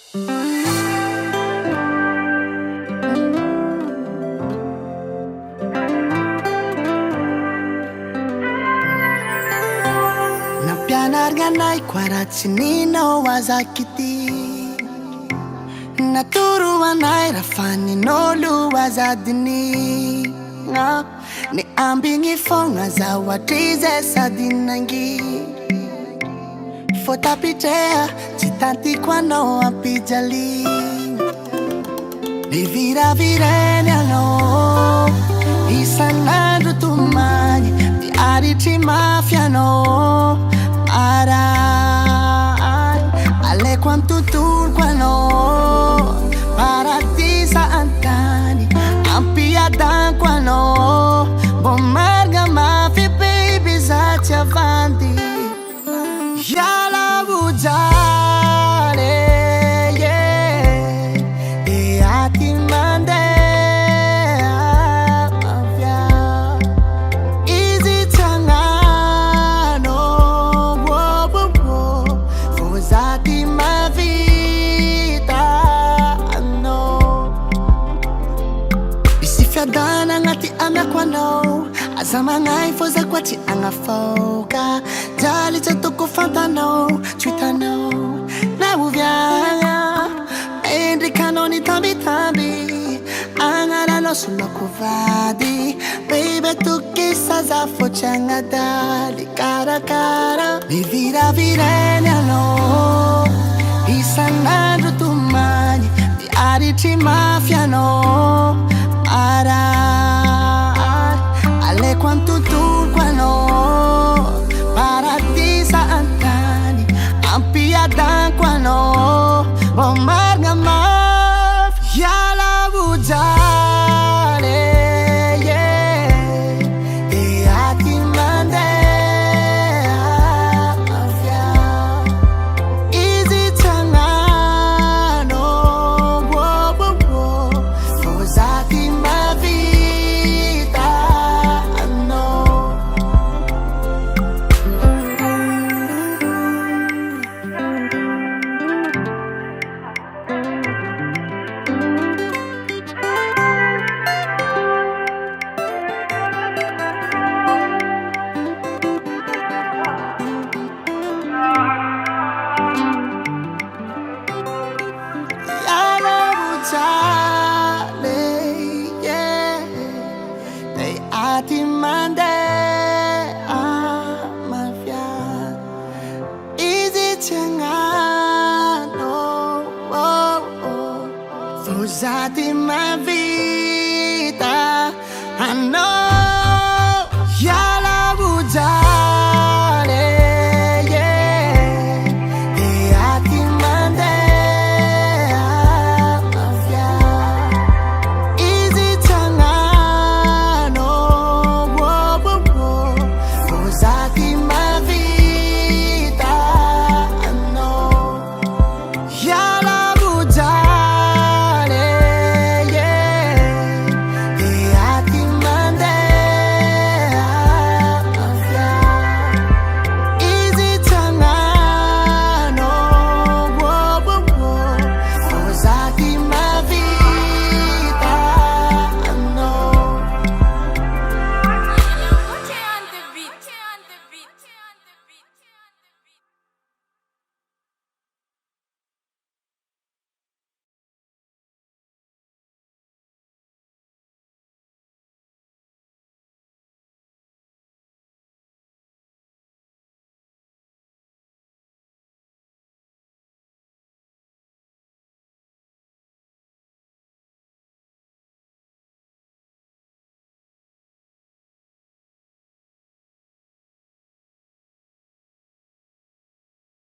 Nampianarganay kwaratsy ninao azakity naturoanay rafanin'olo azadiny ny ambigny fogna zahoatrize sady nangy fô tapitreha tsy tantiko anao ampijaly niviravireny anao isan'andro tomagny miaritry mafy anao aray aleko am tontoloko anao paradisa antany ampiadanko anao mbo marga mafy baby za tsy avandy yala bujale yeah e ati mandeha Avia izy tsagnano fô za ty mavita anao misy fiadana agnaty amiako anao aza magnay fô za koa tsy agnafoka jaly tsy atoko fantanao tsy hitanao na oviagna endrikanao ny tambitamby agnalanao solako vady baby tokisa za fô tsy agnadaly karakara miviravireny anao isan'andro tomagny miaritry mafy anao aray